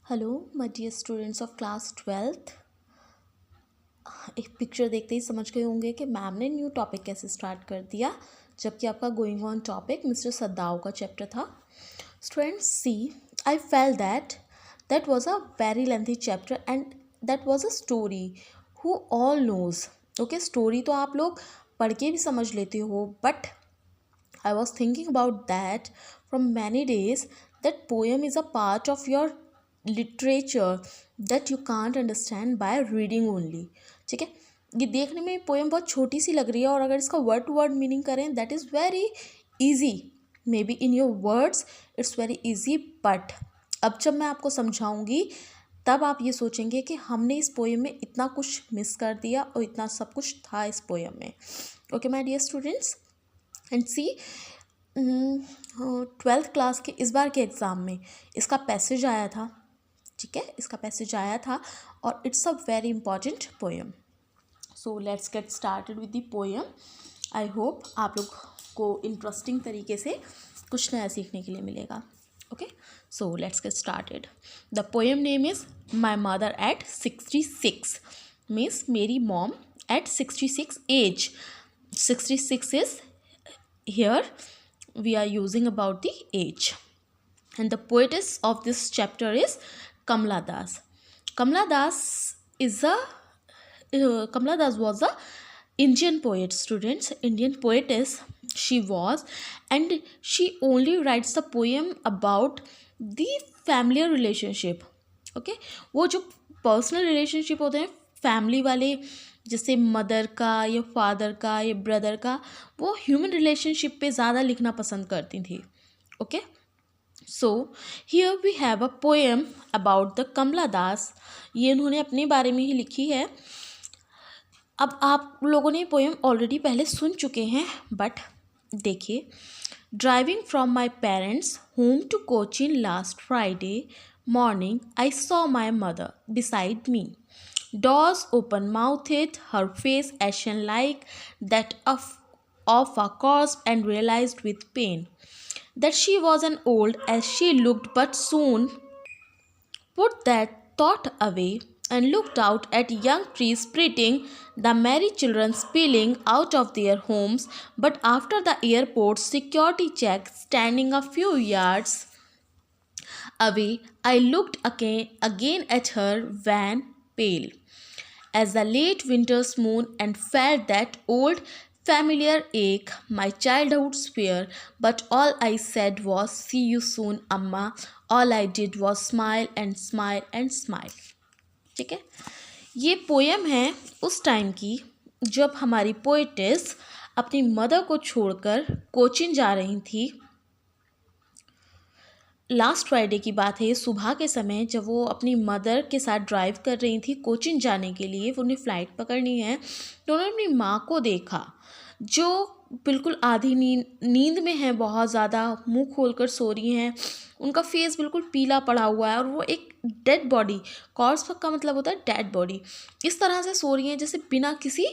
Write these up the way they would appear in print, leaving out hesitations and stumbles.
Hello my dear students of class 12th। एक picture देखते ही समझ गए होंगे कि मैम ने न्यू टॉपिक कैसे स्टार्ट कर दिया, जबकि आपका गोइंग ऑन टॉपिक मिस्टर सद्दाव का चैप्टर था। Students see, I felt that was a very lengthy chapter and that was a story who all knows. Okay, story तो आप लोग पढ़ के भी समझ लेते हो, but I was thinking about that from many days. That poem is a part of your literature that you can't understand by reading only. ठीक है, ये देखने में पोएम बहुत छोटी सी लग रही है, और अगर इसका वर्ड टू वर्ड मीनिंग करें that is very easy. May be in your words it's very easy, but अब जब मैं आपको समझाऊंगी तब आप ये सोचेंगे कि हमने इस पोएम में इतना कुछ मिस कर दिया और इतना सब कुछ था इस पोएम में। Okay my dear students, and see 12th class के इस बार के एग्ज़ाम में इसका पैसेज आया था। ठीक है, इसका पैसेज आया था और it's a very important poem. So let's get started with the poem. I hope आप लोग को इंटरेस्टिंग तरीके से कुछ नया सीखने के लिए मिलेगा। Okay, so let's get started. The poem name is my mother at 66, means मेरी mom at 66 age. 66 is here we are using about the age, and the poetess of this chapter is Kamala Das. Kamala Das is a Kamala Das was a Indian poet, students, Indian poetess she was, and she only writes the poem about the family relationship. okay, वो जो personal relationship होते हैं family वाले, जैसे mother का या father का या ब्रदर का, वो ह्यूमन रिलेशनशिप पे ज़्यादा लिखना पसंद करती थी। Okay, so here we have a poem about the Kamala Das. ये उन्होंने अपने बारे में ही लिखी है। अब आप लोगों ने पोएम ऑलरेडी पहले सुन चुके हैं, बट देखिए। Driving from my parents home to Cochin last Friday morning I saw my mother beside me. Doors open-mouthed, her face ashen like that of a corpse, and realized with pain that she was an old as she looked, but soon put that thought away and looked out at young trees spreading, the merry children spilling out of their homes. But after the airport security check standing a few yards away, I looked again at her wan, pale as the late winter's moon, and felt that old familiar ache, my childhood's fear. But all I said was, "See you soon, Amma." All I did was smile and smile and smile. ठीक है, ये poem है उस time की जब हमारी poetess अपनी mother को छोड़कर कोचीन जा रही थी। लास्ट फ्राइडे की बात है, सुबह के समय जब वो अपनी मदर के साथ ड्राइव कर रही थी कोचीन जाने के लिए, वो उन्हें फ़्लाइट पकड़नी है, तो उन्होंने अपनी माँ को देखा जो बिल्कुल आधी नींद में है, बहुत ज़्यादा मुंह खोलकर सो रही हैं, उनका फेस बिल्कुल पीला पड़ा हुआ है, और वो एक डेड बॉडी, कॉर्प्स का मतलब होता है डेड बॉडी, इस तरह से सो रही हैं जैसे बिना किसी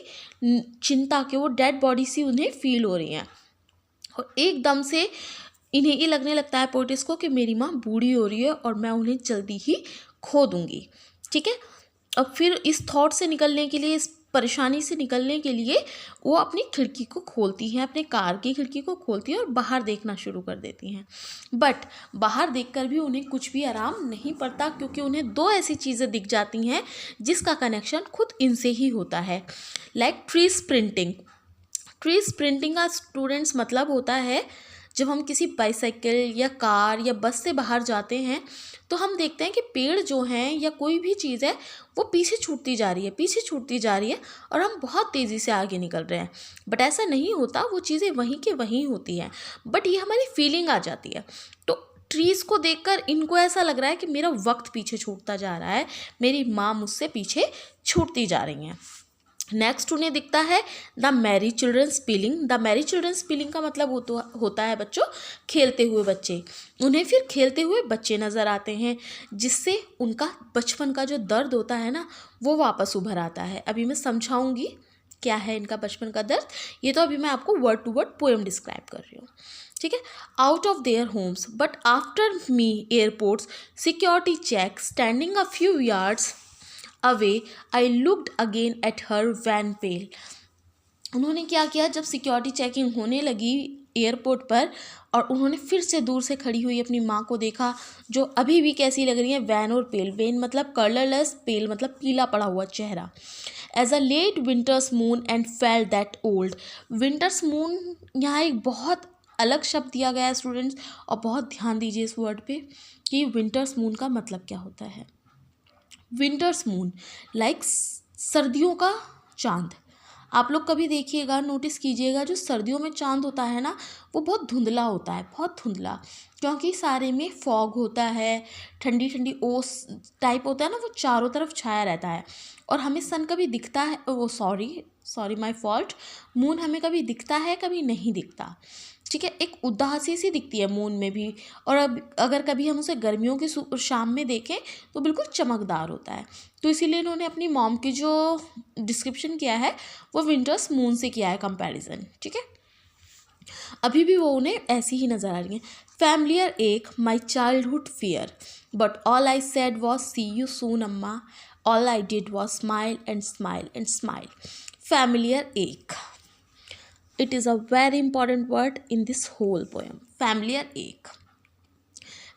चिंता के वो डेड बॉडी सी उन्हें फील हो रही हैं। और एकदम से इन्हें ये लगने लगता है पोएटिस को कि मेरी माँ बूढ़ी हो रही है और मैं उन्हें जल्दी ही खो दूँगी। ठीक है, अब फिर इस थॉट से निकलने के लिए, इस परेशानी से निकलने के लिए वो अपनी खिड़की को खोलती हैं, अपने कार की खिड़की को खोलती हैं और बाहर देखना शुरू कर देती हैं। बट बाहर देखकर भी उन्हें कुछ भी आराम नहीं पड़ता, क्योंकि उन्हें दो ऐसी चीज़ें दिख जाती हैं जिसका कनेक्शन खुद इनसे ही होता है। Like tree sprinting. Tree sprinting का स्टूडेंट्स मतलब होता है, जब हम किसी बाइसाइकिल या कार या बस से बाहर जाते हैं तो हम देखते हैं कि पेड़ जो हैं या कोई भी चीज़ है वो पीछे छूटती जा रही है, पीछे छूटती जा रही है, और हम बहुत तेज़ी से आगे निकल रहे हैं। बट ऐसा नहीं होता, वो चीज़ें वहीं के वहीं होती हैं, बट ये हमारी फीलिंग आ जाती है। तो ट्रीज़ को देखकर इनको ऐसा लग रहा है कि मेरा वक्त पीछे छूटता जा रहा है, मेरी माँ मुझसे पीछे छूटती जा रही हैं। नेक्स्ट उन्हें दिखता है the Mary children spilling. The Mary children spilling का मतलब होता है बच्चों खेलते हुए बच्चे। उन्हें फिर खेलते हुए बच्चे नज़र आते हैं, जिससे उनका बचपन का जो दर्द होता है ना, वो वापस उभर आता है। अभी मैं समझाऊंगी, क्या है इनका बचपन का दर्द, ये तो अभी मैं आपको word to word poem describe कर रही हूँ, ठीक है। Out of their homes but after me airports security check standing a few yards away I looked again at her wan pale. उन्होंने क्या किया, जब सिक्योरिटी चेकिंग होने लगी एयरपोर्ट पर और उन्होंने फिर से दूर से खड़ी हुई अपनी माँ को देखा, जो अभी भी कैसी लग रही है, वैन और पेल, वैन मतलब कलरलेस, पेल मतलब पीला पड़ा हुआ चेहरा। As a late winter's moon and felt that old. Winter's moon यहाँ एक बहुत अलग शब्द दिया गया है स्टूडेंट्स, और बहुत ध्यान दीजिए इस वर्ड पे कि विंटर्स मून का मतलब क्या होता है। विंटर्स मून लाइक सर्दियों का चांद। आप लोग कभी देखिएगा, नोटिस कीजिएगा, जो सर्दियों में चांद होता है ना, वो बहुत धुंधला होता है, बहुत धुंधला, क्योंकि सारे में फॉग होता है, ठंडी ठंडी ओस टाइप होता है ना, वो चारों तरफ छाया रहता है। और हमें सन कभी दिखता है, वो सॉरी माय फॉल्ट, मून हमें कभी दिखता है, कभी नहीं दिखता, ठीक है। एक उदासी सी दिखती है मून में भी, और अब अगर कभी हम उसे गर्मियों की शाम में देखें तो बिल्कुल चमकदार होता है। तो इसीलिए इन्होंने अपनी मॉम की जो डिस्क्रिप्शन किया है वो विंटर्स मून से किया है कंपैरिजन, ठीक है। अभी भी वो उन्हें ऐसी ही नज़र आ रही है। Familiar ache my childhood fear but all I said was see you soon Amma, all I did was smile and smile and smile. Familiar ache, it is a very important word in this whole poem. familiar ache,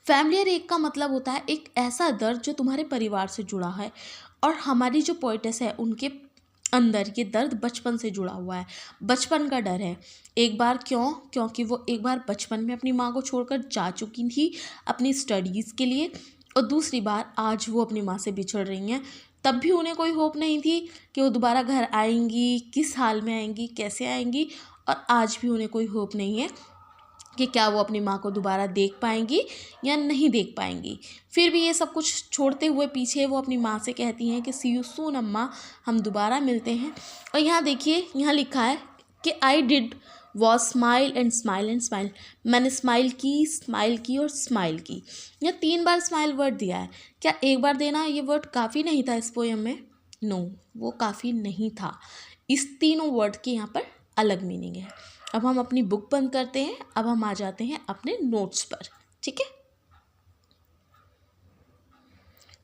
familiar ache का मतलब होता है एक ऐसा दर्द जो तुम्हारे परिवार से जुड़ा है, और हमारी जो पोइटेस है उनके अंदर ये दर्द बचपन से जुड़ा हुआ है, बचपन का डर है। एक बार क्योंकि वो एक बार बचपन में अपनी माँ को छोड़कर जा चुकी थी अपनी स्टडीज़ के लिए, और दूसरी बार आज वो अपनी माँ से बिछड़ रही हैं। तब भी उन्हें कोई होप नहीं थी कि वो दोबारा घर आएंगी, किस हाल में आएंगी, कैसे आएंगी, और आज भी उन्हें कोई होप नहीं है कि क्या वो अपनी माँ को दोबारा देख पाएंगी या नहीं देख पाएंगी। फिर भी ये सब कुछ छोड़ते हुए पीछे वो अपनी माँ से कहती हैं कि सी यू सून अम्मा, हम दोबारा मिलते हैं। और यहाँ देखिए, यहाँ लिखा है कि आई did was smile and smile and smile, मैंने स्माइल की और स्माइल की। यहाँ 3 बार स्माइल वर्ड दिया है। क्या एक बार देना ये वर्ड काफ़ी नहीं था इस पोएम में? नो, वो काफ़ी नहीं था। इस तीनों वर्ड की यहाँ पर अलग मीनिंग है। अब हम अपनी बुक बंद करते हैं, अब हम आ जाते हैं अपने नोट्स पर, ठीक है।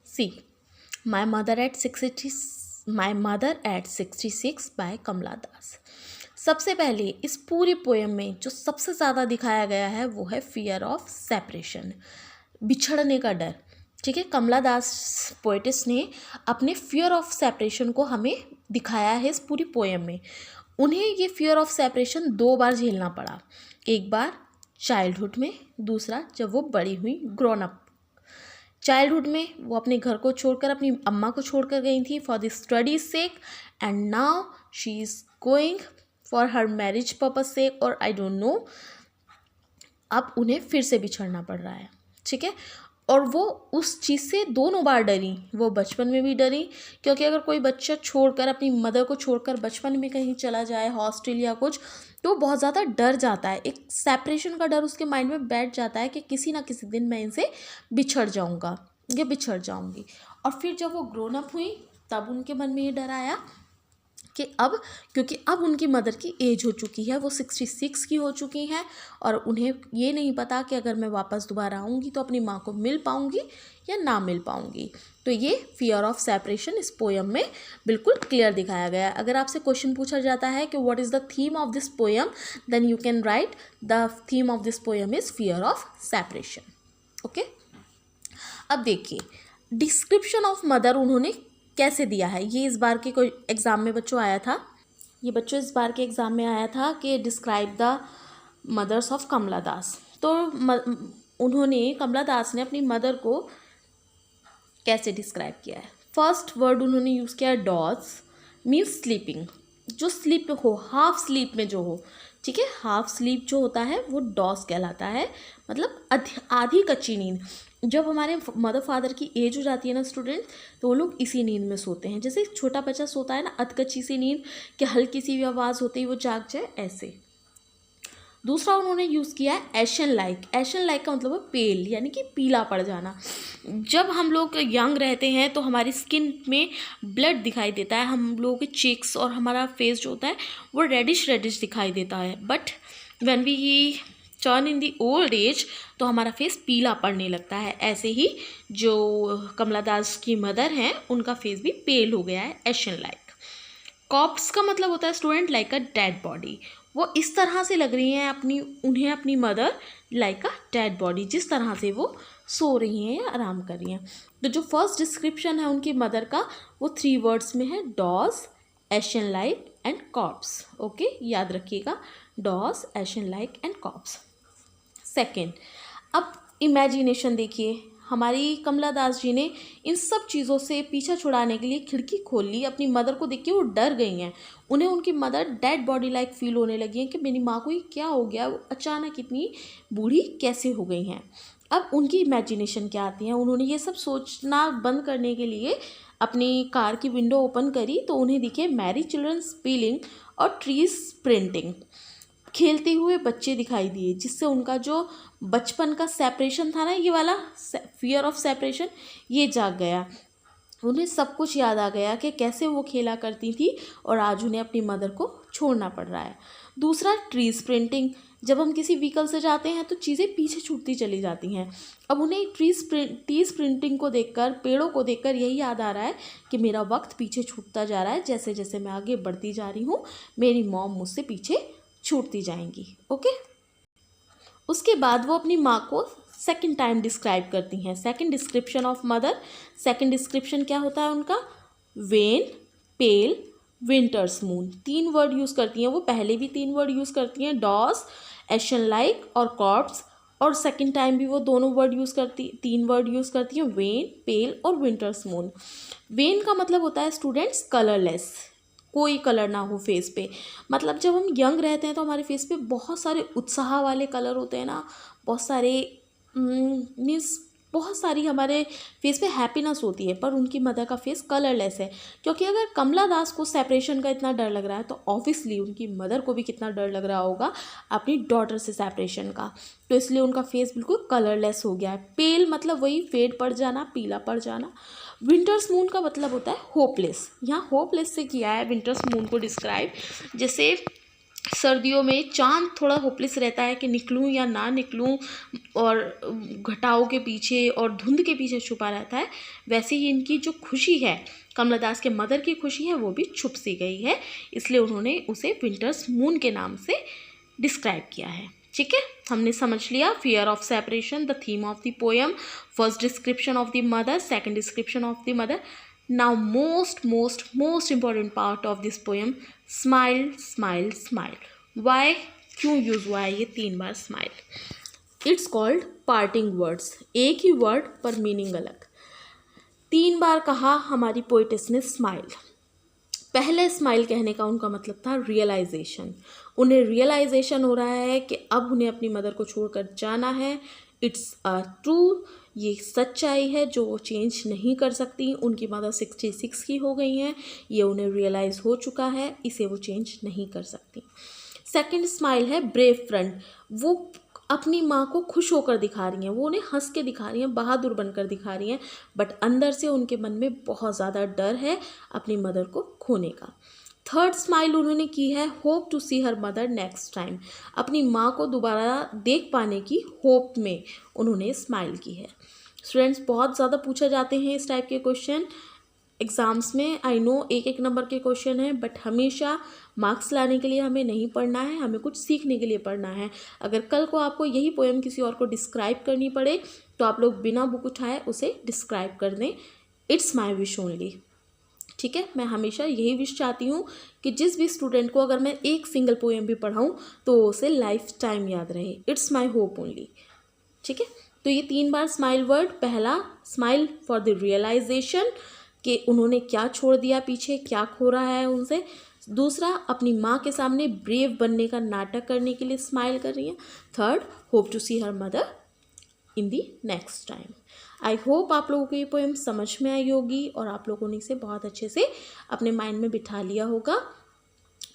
सी माई मदर एट 66 बाय कमला दास। सबसे पहले इस पूरी पोएम में जो सबसे ज़्यादा दिखाया गया है वो है फियर ऑफ सेपरेशन, बिछड़ने का डर, ठीक है। कमला दास पोएटिस ने अपने फियर ऑफ सेपरेशन को हमें दिखाया है इस पूरी पोएम में। उन्हें ये फियर ऑफ सेपरेशन 2 बार झेलना पड़ा, एक बार चाइल्डहुड में, दूसरा जब वो बड़ी हुई, ग्रोन अप। चाइल्डहुड में वो अपने घर को छोड़कर, अपनी अम्मा को छोड़कर गई थी for the studies sake, and now she is going for her marriage purpose sake, और आई डोंट नो अब उन्हें फिर से बिछड़ना पड़ रहा है, ठीक है। और वो उस चीज़ से 2 बार डरी, वो बचपन में भी डरी, क्योंकि अगर कोई बच्चा छोड़कर, अपनी मदर को छोड़कर बचपन में कहीं चला जाए, हॉस्टल या कुछ, तो बहुत ज़्यादा डर जाता है, एक सेपरेशन का डर उसके माइंड में बैठ जाता है कि किसी ना किसी दिन मैं इनसे बिछड़ जाऊँगा या बिछड़ जाऊँगी। और फिर जब वो ग्रोन अप हुई तब उनके मन में ये डर आया कि अब, क्योंकि अब उनकी मदर की एज हो चुकी है, वो 66 की हो चुकी हैं, और उन्हें ये नहीं पता कि अगर मैं वापस दोबारा आऊँगी तो अपनी माँ को मिल पाऊँगी या ना मिल पाऊँगी। तो ये फियर ऑफ सेपरेशन इस पोएम में बिल्कुल क्लियर दिखाया गया है। अगर आपसे क्वेश्चन पूछा जाता है कि what is the theme of this poem, then you can write the theme of this poem is fear of separation, okay. अब देखिए डिस्क्रिप्शन ऑफ मदर उन्होंने कैसे दिया है। ये इस बार के कोई एग्ज़ाम में बच्चों आया था, ये बच्चों इस बार के एग्ज़ाम में आया था कि डिस्क्राइब द मदर्स ऑफ कमला दास। तो उन्होंने, कमला दास ने अपनी मदर को कैसे डिस्क्राइब किया है। फर्स्ट वर्ड उन्होंने यूज़ किया डॉज, मीन्स स्लीपिंग, जो स्लीप हो, हाफ स्लीप में जो हो, ठीक है। हाफ स्लीप जो होता है वो डॉस कहलाता है, मतलब आधी कच्ची नींद। जब हमारे मदर फादर की एज हो जाती है ना स्टूडेंट, तो वो लोग इसी नींद में सोते हैं, जैसे छोटा बच्चा सोता है ना अधकच्ची सी नींद, कि हल्की सी भी आवाज़ होते ही वो जाग जाए, ऐसे। दूसरा उन्होंने यूज़ किया है एशन लाइक। एशन लाइक का मतलब है पेल, यानी कि पीला पड़ जाना। जब हम लोग यंग रहते हैं तो हमारी स्किन में ब्लड दिखाई देता है, हम लोगों के चीक्स और हमारा फेस जो होता है वो रेडिश रेडिश दिखाई देता है। But when we turn in the old age तो हमारा फेस पीला पड़ने लगता है। ऐसे ही जो कमला दास की मदर हैं उनका फेस भी पेल हो गया है, एशन लाइक। कॉप्स का मतलब होता है student like a dead body. वो इस तरह से लग रही हैं उन्हें अपनी mother like a dead body, जिस तरह से वो सो रही हैं या आराम कर रही हैं। तो जो फर्स्ट डिस्क्रिप्शन है उनकी मदर का वो 3 वर्ड्स में है, डॉज, एशन लाइक एंड कॉप्स। ओके, याद रखिएगा, डॉज, एशन लाइक एंड कॉप्स। सेकेंड, अब इमेजिनेशन देखिए, हमारी कमला दास जी ने इन सब चीज़ों से पीछा छुड़ाने के लिए खिड़की खोल ली। अपनी मदर को देख के वो डर गई हैं। उन्हें उनकी mother dead body like feel होने लगी है कि मेरी माँ को ये क्या हो गया, वो अचानक इतनी बूढ़ी कैसे हो गई हैं। अब उनकी इमेजिनेशन क्या आती है, उन्होंने ये सब सोचना बंद करने के लिए अपनी कार की विंडो ओपन करी तो उन्हें दिखे मैरी चिल्ड्रन स्पीलिंग और ट्रीज प्रिंटिंग, खेलते हुए बच्चे दिखाई दिए, जिससे उनका जो बचपन का सेपरेशन था ना, ये वाला फियर ऑफ सेपरेशन, ये जाग गया। उन्हें सब कुछ याद आ गया कि कैसे वो खेला करती थी और आज उन्हें अपनी मदर को छोड़ना पड़ रहा है। दूसरा, ट्रीज प्रिंटिंग। जब हम किसी व्हीकल से जाते हैं तो चीज़ें पीछे छूटती चली जाती हैं। अब उन्हें ट्रीज प्रिंटिंग को देखकर, पेड़ों को देखकर यही याद आ रहा है कि मेरा वक्त पीछे छूटता जा रहा है, जैसे जैसे मैं आगे बढ़ती जा रही हूँ मेरी मॉम मुझसे पीछे छूटती जाएंगी। ओके, उसके बाद वो अपनी माँ को सेकंड टाइम डिस्क्राइब करती हैं। Second description of mother, second description क्या होता है उनका, wan, pale, winter's moon. 3 word use करती हैं वो, पहले भी 3 वर्ड यूज़ करती हैं, डॉस, एशन लाइक और कॉर्प्स, और सेकंड टाइम भी वो दोनों वर्ड यूज़ करती, 3 वर्ड यूज़ करती हैं, वेन, पेल और विंटर्स मून। वेन का मतलब होता है स्टूडेंट्स कलरलेस, कोई कलर ना हो फेस पे। मतलब जब हम यंग रहते हैं तो हमारे फेस पे बहुत सारे उत्साह वाले कलर होते हैं ना, बहुत सारे मीन्स बहुत सारी हमारे फेस पे हैप्पीनेस होती है, पर उनकी मदर का फेस कलरलेस है। क्योंकि अगर कमला दास को सेपरेशन का इतना डर लग रहा है तो ऑब्वियसली उनकी मदर को भी कितना डर लग रहा होगा अपनी डॉटर से सेपरेशन का, तो इसलिए उनका फेस बिल्कुल कलरलेस हो गया है। पेल मतलब वही फेड पड़ जाना, पीला पड़ जाना। विंटर्स मून का मतलब होता है होपलेस। यहाँ होपलेस से किया है विंटर्स मून को डिस्क्राइब, जैसे सर्दियों में चांद थोड़ा होपलेस रहता है कि निकलूं या ना निकलूं, और घटाओं के पीछे और धुंध के पीछे छुपा रहता है, वैसे ही इनकी जो खुशी है, कमला दास के मदर की खुशी है, वो भी छुप सी गई है, इसलिए उन्होंने उसे विंटर्स मून के नाम से डिस्क्राइब किया है। ठीक है, हमने समझ लिया fear of separation, the theme of the poem, first description of the mother, second description of the mother. Now most important part of this poem, smile smile smile. Why, क्यों यूज हुआ है ये 3 बार smile? It's called parting words, एक ही word पर meaning अलग। 3 बार कहा हमारी पोइटेस ने स्माइल। पहले स्माइल कहने का उनका मतलब था रियलाइजेशन। उन्हें रियलाइजेशन हो रहा है कि अब उन्हें अपनी मदर को छोड़कर जाना है। इट्स अ ट्रू, ये सच्चाई है जो वो चेंज नहीं कर सकती। उनकी मदर 66 की हो गई हैं, ये उन्हें रियलाइज़ हो चुका है, इसे वो चेंज नहीं कर सकती। सेकंड स्माइल है ब्रेव फ्रंट। वो अपनी माँ को खुश होकर दिखा रही हैं, वो उन्हें हंस के दिखा रही हैं, बहादुर बनकर दिखा रही हैं, बट अंदर से उनके मन में बहुत ज़्यादा डर है अपनी मदर को खोने का। थर्ड स्माइल उन्होंने की है hope to see her mother next time. अपनी माँ को दोबारा देख पाने की होप में उन्होंने स्माइल की है। स्टूडेंट्स, बहुत ज़्यादा पूछा जाते हैं इस टाइप के क्वेश्चन एग्ज़ाम्स में। आई नो 1-1 नंबर के क्वेश्चन हैं, बट हमेशा मार्क्स लाने के लिए हमें नहीं पढ़ना है, हमें कुछ सीखने के लिए पढ़ना है। अगर कल को आपको यही पोएम किसी और को डिस्क्राइब करनी पड़े तो आप लोग बिना बुक उठाए उसे डिस्क्राइब कर दें। It's my wish only. ठीक है, मैं हमेशा यही विश चाहती हूँ कि जिस भी स्टूडेंट को अगर मैं एक सिंगल पोएम भी पढ़ाऊँ तो उसे लाइफ टाइम याद रहे। It's my hope only. ठीक है, तो ये 3 बार स्माइल वर्ड। पहला, स्माइल फॉर द रियलाइजेशन कि उन्होंने क्या छोड़ दिया पीछे, क्या खो रहा है उनसे। दूसरा, अपनी माँ के सामने ब्रेव बनने का नाटक करने के लिए स्माइल कर रही हैं। Third, hope to see her mother in the next time. I hope आप लोगों को ये पोएम समझ में आई होगी और आप लोगों ने इसे बहुत अच्छे से अपने माइंड में बिठा लिया होगा।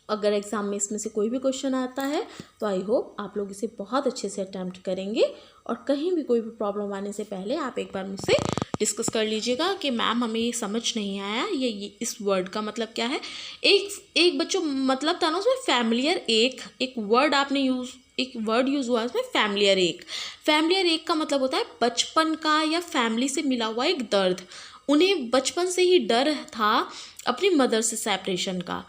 अगर एग्ज़ाम में इसमें से कोई भी क्वेश्चन आता है तो आई होप आप लोग इसे बहुत अच्छे से अटैम्प्ट करेंगे, और कहीं भी कोई भी प्रॉब्लम आने से पहले आप एक बार मुझसे डिस्कस कर लीजिएगा कि मैम हमें ये समझ नहीं आया, ये इस वर्ड का मतलब क्या है। एक बच्चों मतलब था ना उसमें फैमिलियर एक वर्ड आपने एक वर्ड यूज़ हुआ उसमें फैमिलियर एक का मतलब होता है बचपन का या फैमिली से मिला हुआ एक दर्द। उन्हें बचपन से ही डर था अपनी मदर से सेपरेशन का,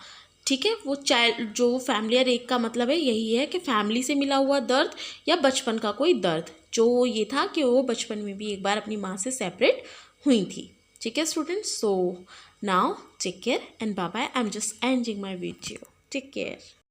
ठीक है। वो चाइल्ड जो फैमिलियर एक का मतलब है यही है कि फैमिली से मिला हुआ दर्द या बचपन का कोई दर्द, जो ये था कि वो बचपन में भी एक बार अपनी माँ से सेपरेट हुई थी, ठीक है students. So now take care and bye bye, I am just ending my video, take care.